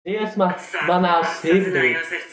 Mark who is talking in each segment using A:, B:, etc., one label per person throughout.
A: Dziesma manā sirdī.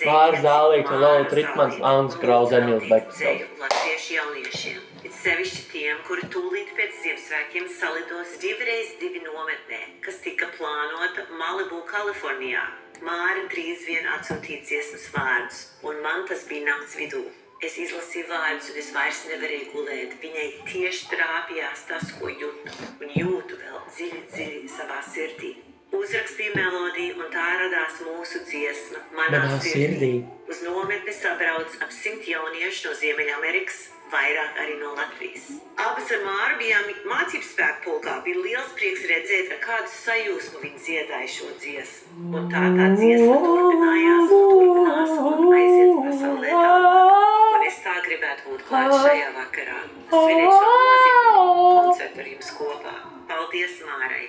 A: Mārs Zālīts, Lola Tritmans, Andris Krauls, Emīls Bektovs.
B: Latviešu jauniešiem. It sevišķi tiem, kuri tūlīt pēc Ziemassvētkiem salidos 2x2 nometnē, kas tika plānota Malibu, Kalifornijā. Māra drīz vien atsūtīja dziesmas vārdus, un man tas bija nakts vidū. Es izlasīju vārdus, un es vairs nevarēju gulēt. Viņai tieši trāpījās tas, ko jūtu, un jūtu vēl dziļi savā sirdī. Uzrakstīju melodiju, un tā radās mūsu dziesma Manā sirdī. Uz nometni sabrauc ap 100 jauniešu no Ziemeļamerikas, vairāk arī no Latvijas. Abas ar Māru bijām mācību spēku pulkā. Bija liels prieks redzēt, ar kādu sajūsmu viņi dziedāja šo dziesmu. Un tā dziesma turpinājās un turpinās un aiziet pasaulē tālāk. Un es tā gribētu būt klāt šajā vakarā. Svinēt šo nozīmīgu koncertu ar jums kopā. Paldies Mārai!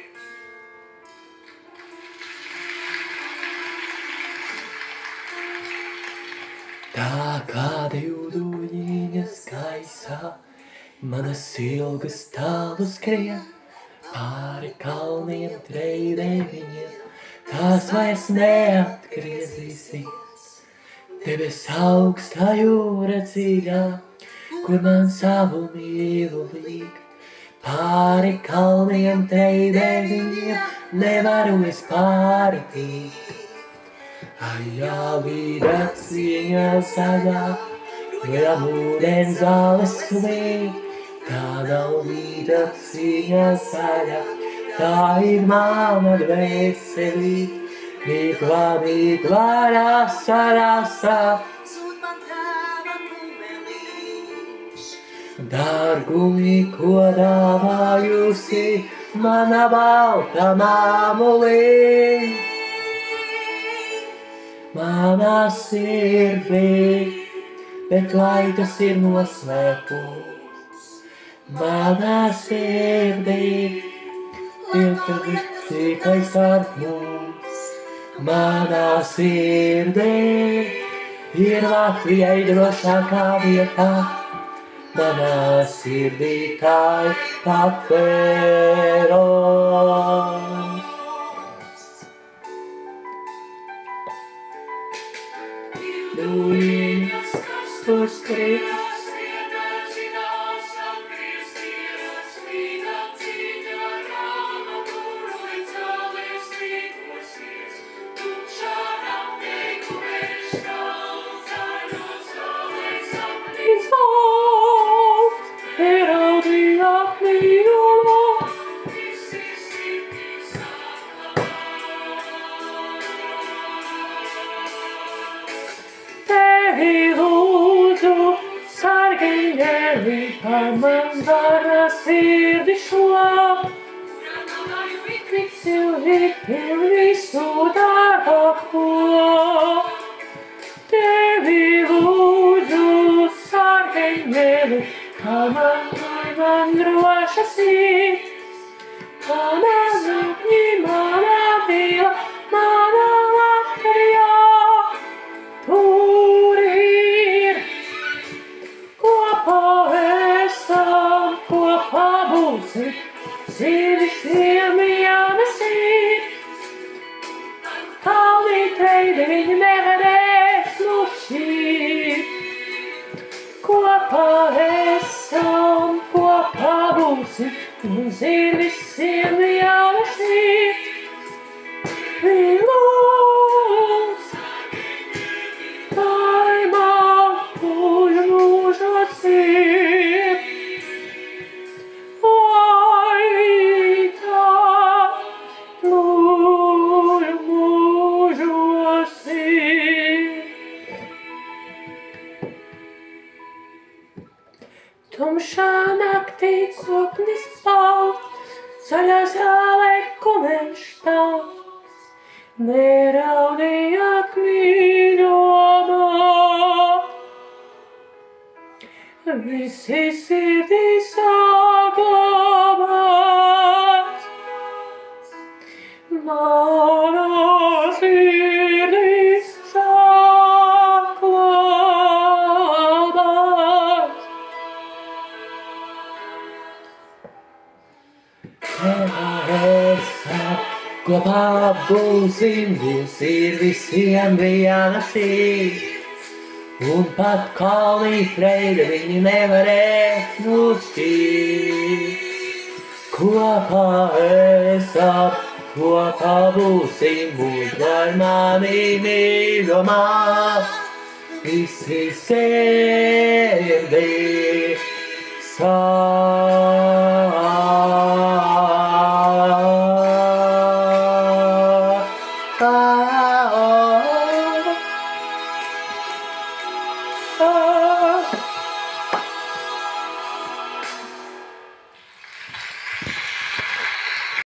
A: Tā kā divduņiņas gaisā, manas ilgas tālu skrien, pāri kalniem treidē viņiem, tās vairs neatgriezīsies. Debes augstā jūra dziļā, kur man savu mīlu līgt, pāri kalniem treidē viņiem, nevaru es pāri tīkt. Ajā līdz cīņā zaļā, jām ūdens zāles slīd, tā nav līdz cīņā zaļā, tā ir mana dvēselī, mīklā, mīklā, rasa, rasa. Sūt man tēva kumelīš, dārgumi, ko dāvājusi, mana balta māmulī. Manā sirdī, bet lai tas ir noslēpums. Manā sirdī, ir tikai starp mums. Manā sirdī, ir Latvijai drošākā vietā. Manā sirdī tā ir patvērums. Lūdz, kas tur skriet, man dara sirdi šo, pil visu dārgāko. Tevi lūdzu, sargeņģeli, kā man droša sirds, mana zupņi, mana mīla, mana Latvijā. Tur ir kopā esam, kopā būsim, visiem jānesīt. Kalni treidi viņi nevarēs nošķirt. Kopā esam, kopā būsim, visiem jānesīt. Lūdz, tai man kuļ mūža sirt. Vai tā kuļ mūža sirt. Tumšā naktī kopnis palt, zaļā zālē kumeļš stāv. Neraudījāt mīļomā, visi sirdī saglabāt. Manā sirdī saglabāt. Tevā esam, kopā būsim, mums ir visiem viena sirds. Un pat kalnī kreida viņi nevarēs nošķirt. Kopā esam, kopā būsim, būs ar mani mīļomā. Visi sirdi